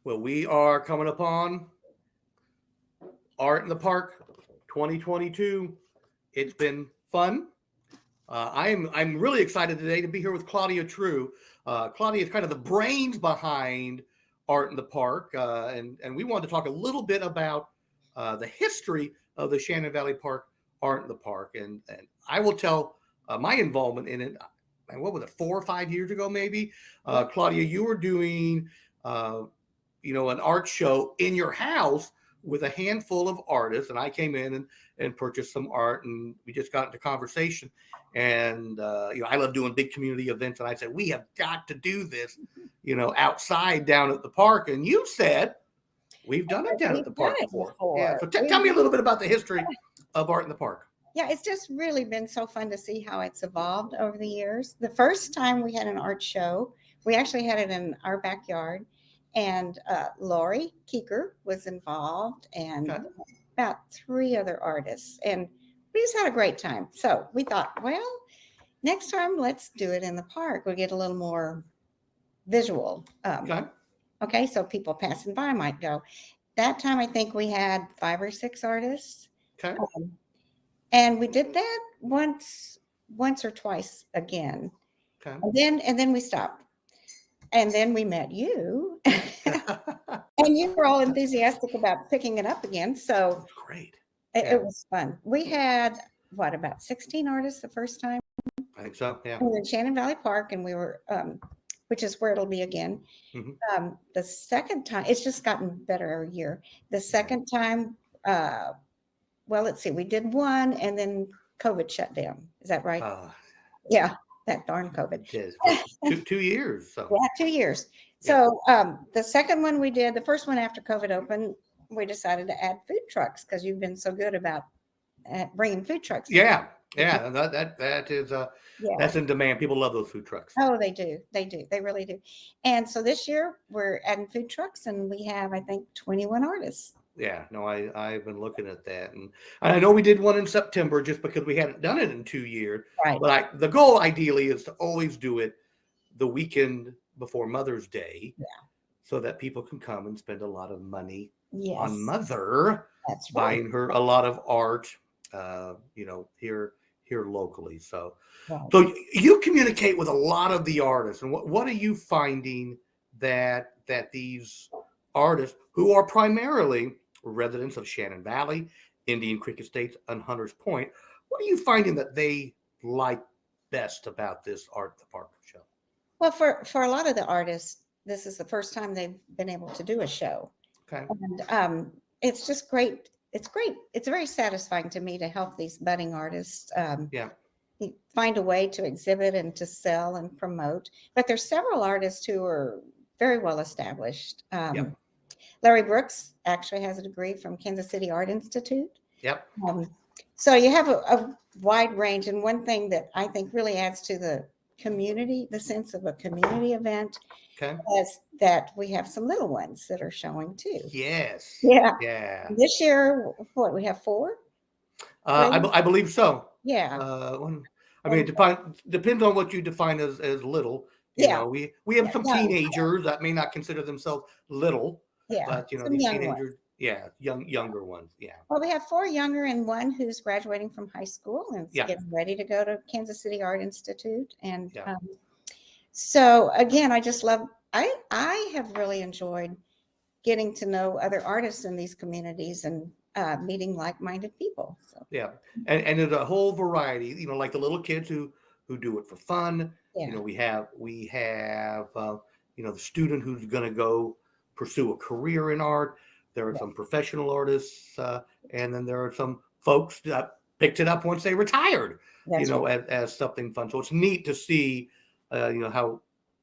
Well, we are coming upon Art in the Park 2022. It's been fun. I'm really excited today to be here with Claudia True. Claudia is kind of the brains behind Art in the Park, and we wanted to talk a little bit about the history of the Shannon Valley Park Art in the Park, and I will tell my involvement in it. What was it, 4 or 5 years ago, maybe? Claudia, you were doing an art show in your house with a handful of artists, and I came in and purchased some art, and we just got into conversation. And I love doing big community events, and I said we have got to do this, outside down at the park. And you said we've done it down at the park before. Yeah. So tell me a little bit about the history of Art in the Park. Yeah, it's just really been so fun to see how it's evolved over the years. The first time we had an art show, we actually had it in our backyard. And Lori Keeker was involved, and about 3 other artists. And we just had a great time. So we thought, well, next time let's do it in the park. We'll get a little more visual. Okay, so people passing by might go. That time I think we had 5 or 6 artists. Okay. And we did that once or twice again. Okay. And then we stopped. And then we met you. And you were all enthusiastic about picking it up again. So great. It was fun. We had about 16 artists the first time? I think so. Yeah. We were in Shannon Valley Park, and we were, which is where it'll be again. Mm-hmm. The second time, it's just gotten better every year. The second time, let's see, we did one, and then COVID shut down. Is that right? Yeah, that darn COVID. It is. 2 years. So. Yeah, 2 years. So the second one we did, the first one after COVID opened, we decided to add food trucks because you've been so good about bringing food trucks. Yeah. That is that's in demand. People love those food trucks. Oh, they do. They really do. And so this year we're adding food trucks, and we have, I think, 21 artists. Yeah, no, I've been looking at that, and I know we did one in September just because we hadn't done it in 2 years. Right. But the goal ideally is to always do it the weekend before Mother's Day, so that people can come and spend a lot of money on Mother. That's right. Buying her a lot of art, here locally. So you communicate with a lot of the artists, and what are you finding that these artists who are primarily residents of Shannon Valley, Indian Creek Estates, and Hunters Point, what are you finding that they like best about this Art in the Park show? Well, for a lot of the artists, this is the first time they've been able to do a show. Okay. And it's just great. It's great. It's very satisfying to me to help these budding artists find a way to exhibit and to sell and promote. But there's several artists who are very well established. Larry Brooks actually has a degree from Kansas City Art Institute. Yep. So you have a wide range. And one thing that I think really adds to the community, the sense of a community event, is that we have some little ones that are showing too. Yes. Yeah. This year, we have 4? I believe so. Yeah. It depends on what you define as little. We have some teenagers that may not consider themselves little. Yeah. But some these young teenagers, ones. younger ones. Yeah. Well, we have 4 younger and 1 who's graduating from high school and getting ready to go to Kansas City Art Institute. And so again, I just love. I have really enjoyed getting to know other artists in these communities and meeting like-minded people. So. Yeah, and there's a whole variety. Like the little kids who do it for fun. Yeah. We have the student who's going to go pursue a career in art. There are some professional artists, and then there are some folks that picked it up once they retired. As something fun. So it's neat to see, how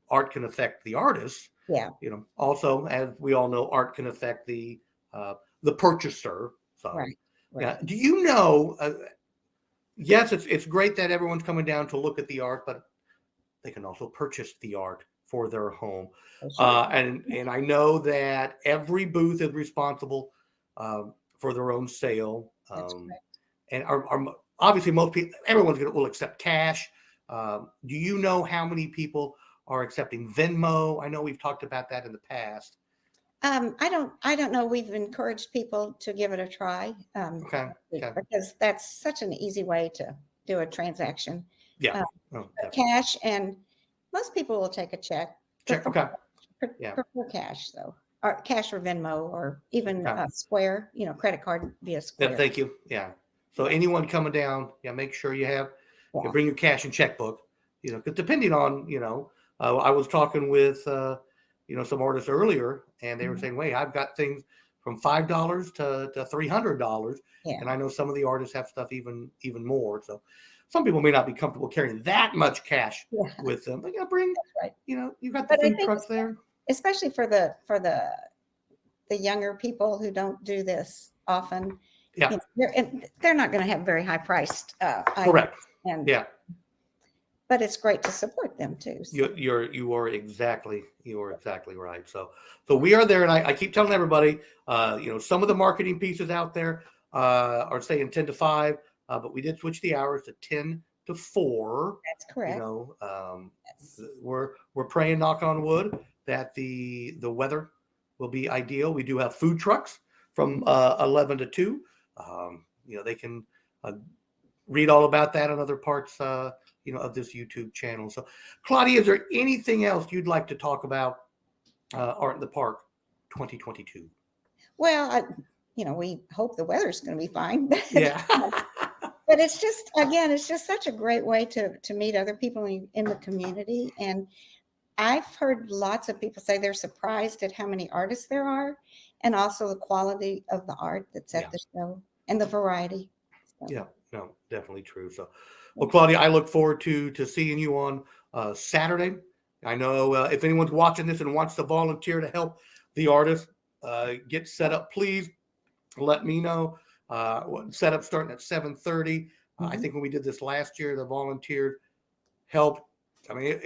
art can affect the artists. Yeah. Also, as we all know, art can affect the purchaser. So, right. Yeah. Do you know? Yes, it's great that everyone's coming down to look at the art, but they can also purchase the art for their home. And I know that every booth is responsible for their own sale. And obviously most people, will accept cash. Do you know how many people are accepting Venmo? I know we've talked about that in the past. I don't know. We've encouraged people to give it a try. Okay. Okay. Because that's such an easy way to do a transaction. Yeah. Uh, Oh, Cash, and most people will take a check. check. Okay. Yeah. Prefer cash though, or cash or Venmo, or even Okay. Square, credit card via Yeah, Square. thank you. Yeah. So anyone coming down, yeah, make sure you have, Yeah. bring your cash and checkbook, because depending on, I was talking with, some artists earlier, and they were saying, wait, I've got things from $5 to $300. Yeah. And I know some of the artists have stuff even more. So some people may not be comfortable carrying that much cash with them, but bring, That's right. you've got the food trucks there. Especially for the younger people who don't do this often. Yeah. They're not going to have very high priced items. Correct. And yeah. But it's great to support them too. So. You are exactly right. So we are there, and I keep telling everybody, some of the marketing pieces out there are saying 10 to 5, but we did switch the hours to 10 to 4. That's correct. Yes. We're praying, knock on wood, that the weather will be ideal. We do have food trucks from 11 to 2. They can read all about that on other parts of this YouTube channel. So, Claudia, is there anything else you'd like to talk about Art in the Park 2022? Well, we hope the weather's going to be fine. Yeah. But it's just such a great way to meet other people in the community. And I've heard lots of people say they're surprised at how many artists there are, and also the quality of the art that's at the show and the variety. So. Yeah, no, definitely true. So, well, Claudia, I look forward to seeing you on Saturday. I know if anyone's watching this and wants to volunteer to help the artist get set up, please let me know. Setup starting at 7:30. I think when we did this last year, the volunteers helped. I mean,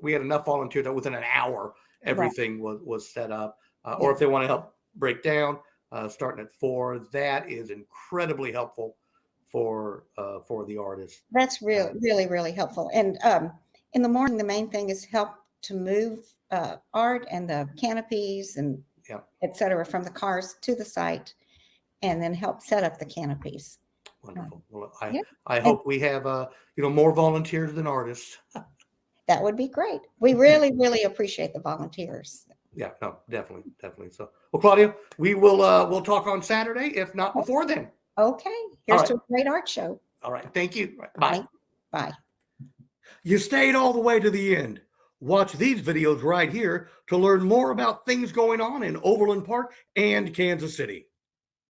we had enough volunteers that within an hour, everything was set up. Or if they want to help break down, starting at 4, that is incredibly helpful for the artist. That's really helpful. And in the morning, the main thing is help to move art and the canopies and et cetera from the cars to the site, and then help set up the canopies. Wonderful. Well, I hope we have more volunteers than artists. That would be great. We really appreciate the volunteers. Yeah, no, definitely. So, well, Claudia, we will we'll talk on Saturday, if not before then. Okay. Here's to a great art show. All right. Thank you. Bye. Bye. You stayed all the way to the end. Watch these videos right here to learn more about things going on in Overland Park and Kansas City.